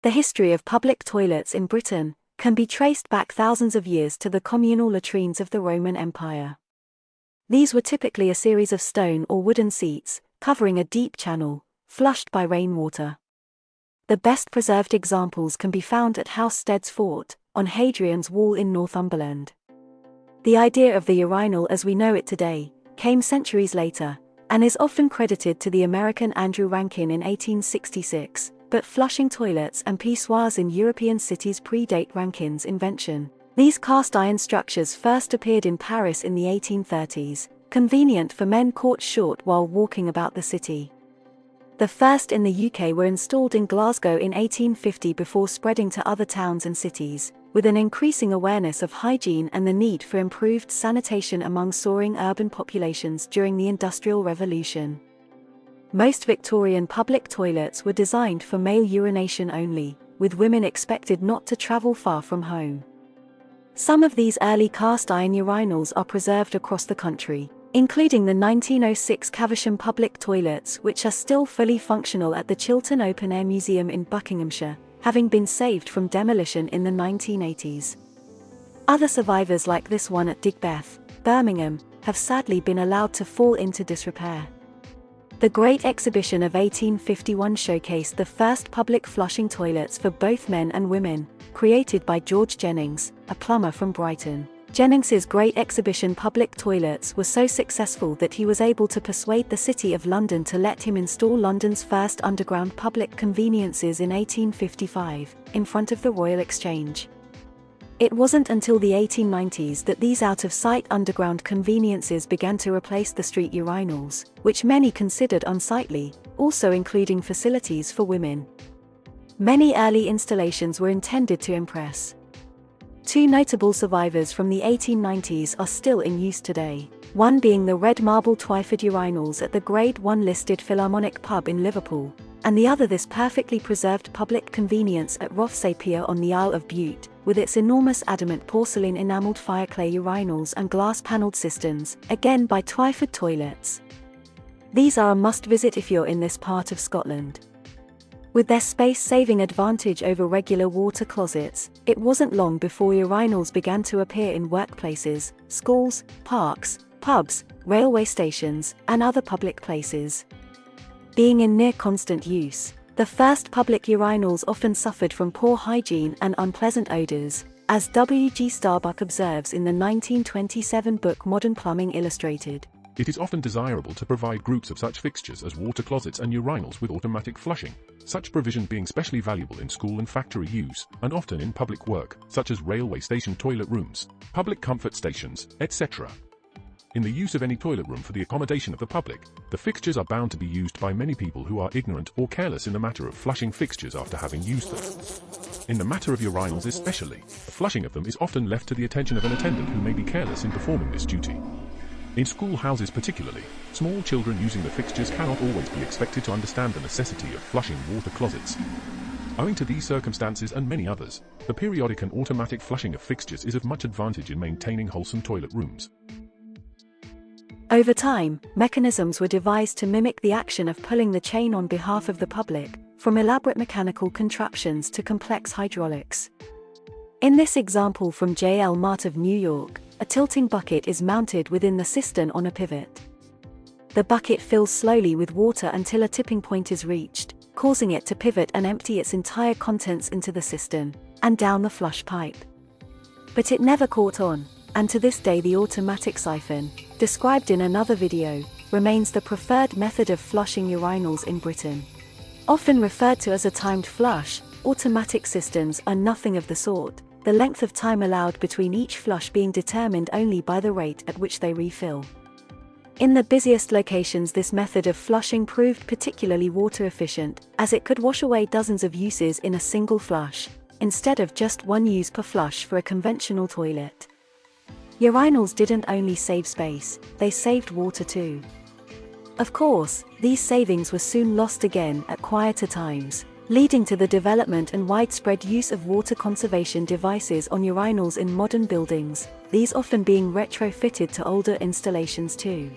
The history of public toilets in Britain can be traced back thousands of years to the communal latrines of the Roman Empire. These were typically a series of stone or wooden seats, covering a deep channel, flushed by rainwater. The best preserved examples can be found at House Stead's Fort, on Hadrian's Wall in Northumberland. The idea of the urinal as we know it today came centuries later, and is often credited to the American Andrew Rankin in 1866, but flushing toilets and pissoirs in European cities predate Rankin's invention. These cast-iron structures first appeared in Paris in the 1830s, convenient for men caught short while walking about the city. The first in the UK were installed in Glasgow in 1850 before spreading to other towns and cities, with an increasing awareness of hygiene and the need for improved sanitation among soaring urban populations during the Industrial Revolution. Most Victorian public toilets were designed for male urination only, with women expected not to travel far from home. Some of these early cast-iron urinals are preserved across the country, including the 1906 Caversham public toilets, which are still fully functional at the Chiltern Open Air Museum in Buckinghamshire, having been saved from demolition in the 1980s. Other survivors like this one at Digbeth, Birmingham, have sadly been allowed to fall into disrepair. The Great Exhibition of 1851 showcased the first public flushing toilets for both men and women, created by George Jennings, a plumber from Brighton. Jennings's Great Exhibition public toilets were so successful that he was able to persuade the City of London to let him install London's first underground public conveniences in 1855, in front of the Royal Exchange. It wasn't until the 1890s that these out-of-sight underground conveniences began to replace the street urinals, which many considered unsightly, also including facilities for women. Many early installations were intended to impress. Two notable survivors from the 1890s are still in use today, one being the red marble Twyford urinals at the Grade 1 listed Philharmonic pub in Liverpool, and the other this perfectly preserved public convenience at Rothsay Pier on the Isle of Bute, with its enormous adamant porcelain enamelled fireclay urinals and glass-panelled cisterns, again by Twyford Toilets. These are a must-visit if you're in this part of Scotland. With their space-saving advantage over regular water closets, it wasn't long before urinals began to appear in workplaces, schools, parks, pubs, railway stations, and other public places. Being in near constant use, the first public urinals often suffered from poor hygiene and unpleasant odors, as W. G. Starbuck observes in the 1927 book Modern Plumbing Illustrated. It is often desirable to provide groups of such fixtures as water closets and urinals with automatic flushing, such provision being specially valuable in school and factory use, and often in public work, such as railway station toilet rooms, public comfort stations, etc. In the use of any toilet room for the accommodation of the public, the fixtures are bound to be used by many people who are ignorant or careless in the matter of flushing fixtures after having used them. In the matter of urinals especially, the flushing of them is often left to the attention of an attendant who may be careless in performing this duty. In schoolhouses particularly, small children using the fixtures cannot always be expected to understand the necessity of flushing water closets. Owing to these circumstances and many others, the periodic and automatic flushing of fixtures is of much advantage in maintaining wholesome toilet rooms. Over time, mechanisms were devised to mimic the action of pulling the chain on behalf of the public, from elaborate mechanical contraptions to complex hydraulics. In this example from J.L. Mart of New York, a tilting bucket is mounted within the cistern on a pivot. The bucket fills slowly with water until a tipping point is reached, causing it to pivot and empty its entire contents into the cistern, and down the flush pipe. But it never caught on, and to this day the automatic siphon, described in another video, remains the preferred method of flushing urinals in Britain. Often referred to as a timed flush, automatic cisterns are nothing of the sort, the length of time allowed between each flush being determined only by the rate at which they refill. In the busiest locations this method of flushing proved particularly water efficient, as it could wash away dozens of uses in a single flush, instead of just one use per flush for a conventional toilet. Urinals didn't only save space, they saved water too. Of course, these savings were soon lost again at quieter times, leading to the development and widespread use of water conservation devices on urinals in modern buildings, these often being retrofitted to older installations too.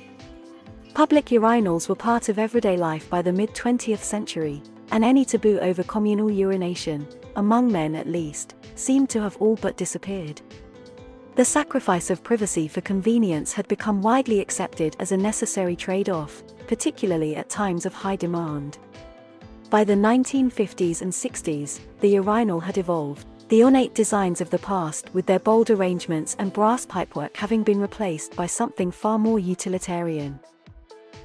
Public urinals were part of everyday life by the mid-20th century, and any taboo over communal urination, among men at least, seemed to have all but disappeared. The sacrifice of privacy for convenience had become widely accepted as a necessary trade-off, particularly at times of high demand. By the 1950s and 60s, the urinal had evolved, the ornate designs of the past with their bold arrangements and brass pipework having been replaced by something far more utilitarian.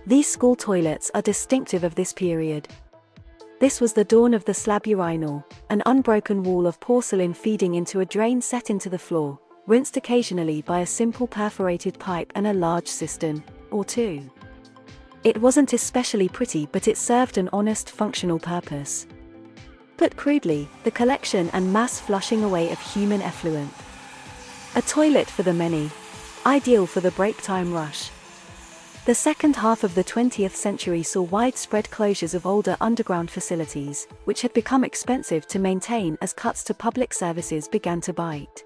These school toilets are distinctive of this period. This was the dawn of the slab urinal, an unbroken wall of porcelain feeding into a drain set into the floor, rinsed occasionally by a simple perforated pipe and a large cistern, or two. It wasn't especially pretty, but it served an honest functional purpose. Put crudely, the collection and mass flushing away of human effluent. A toilet for the many, ideal for the break time rush. The second half of the 20th century saw widespread closures of older underground facilities, which had become expensive to maintain as cuts to public services began to bite.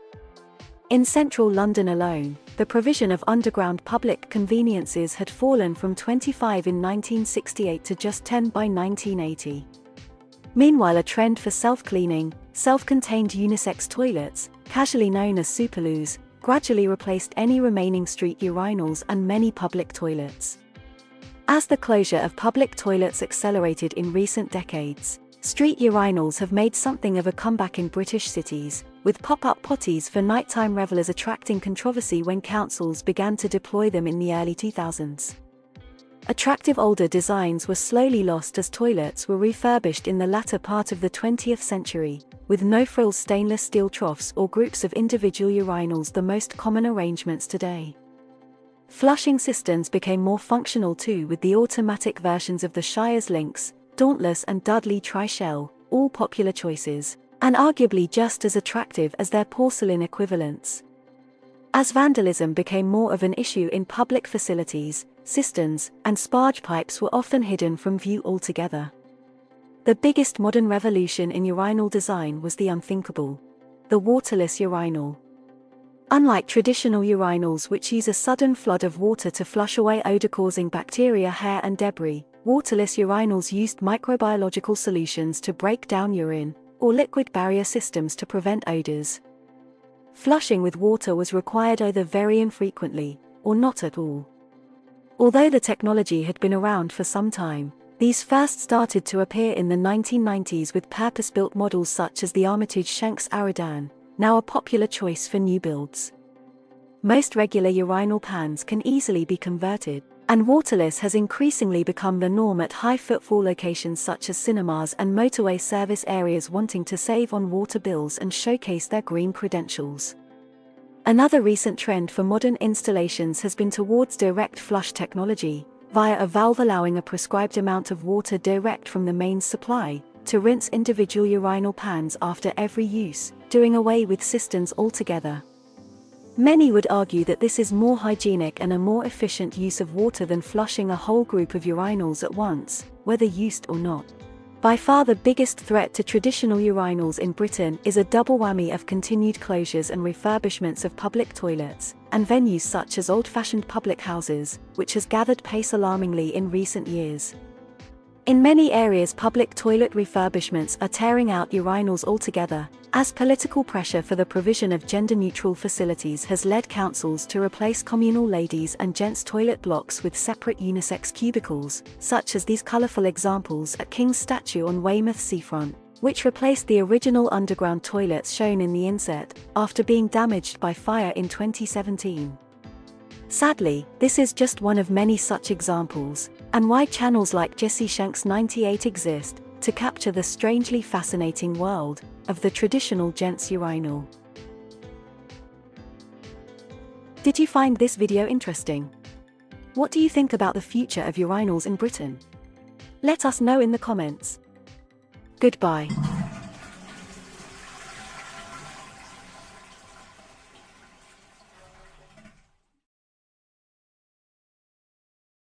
In central London alone, the provision of underground public conveniences had fallen from 25 in 1968 to just 10 by 1980. Meanwhile, a trend for self-cleaning, self-contained unisex toilets, casually known as superloos, gradually replaced any remaining street urinals and many public toilets. As the closure of public toilets accelerated in recent decades, street urinals have made something of a comeback in British cities, with pop-up potties for nighttime revelers attracting controversy when councils began to deploy them in the early 2000s. Attractive older designs were slowly lost as toilets were refurbished in the latter part of the 20th century, with no-frills stainless steel troughs or groups of individual urinals the most common arrangements today. Flushing cisterns became more functional too, with the automatic versions of the Shire's Lynx, Dauntless and Dudley Tri-Shell, all popular choices, and arguably just as attractive as their porcelain equivalents. As vandalism became more of an issue in public facilities, cisterns and sparge pipes were often hidden from view altogether. The biggest modern revolution in urinal design was the unthinkable: the waterless urinal. Unlike traditional urinals, which use a sudden flood of water to flush away odor-causing bacteria, hair and debris, waterless urinals used microbiological solutions to break down urine, or liquid barrier systems to prevent odors. Flushing with water was required either very infrequently, or not at all. Although the technology had been around for some time, these first started to appear in the 1990s with purpose-built models such as the Armitage Shanks Aradan, now a popular choice for new builds. Most regular urinal pans can easily be converted, and waterless has increasingly become the norm at high-footfall locations such as cinemas and motorway service areas wanting to save on water bills and showcase their green credentials. Another recent trend for modern installations has been towards direct flush technology, via a valve allowing a prescribed amount of water direct from the mains supply, to rinse individual urinal pans after every use, doing away with cisterns altogether. Many would argue that this is more hygienic and a more efficient use of water than flushing a whole group of urinals at once, whether used or not. By far the biggest threat to traditional urinals in Britain is a double whammy of continued closures and refurbishments of public toilets, and venues such as old-fashioned public houses, which has gathered pace alarmingly in recent years. In many areas, public toilet refurbishments are tearing out urinals altogether, as political pressure for the provision of gender-neutral facilities has led councils to replace communal ladies' and gents' toilet blocks with separate unisex cubicles, such as these colourful examples at King's Statue on Weymouth seafront, which replaced the original underground toilets shown in the inset, after being damaged by fire in 2017. Sadly, this is just one of many such examples, and why channels like Jesse Shanks 98 exist, to capture the strangely fascinating world of the traditional gents' urinal. Did you find this video interesting? What do you think about the future of urinals in Britain? Let us know in the comments. Goodbye.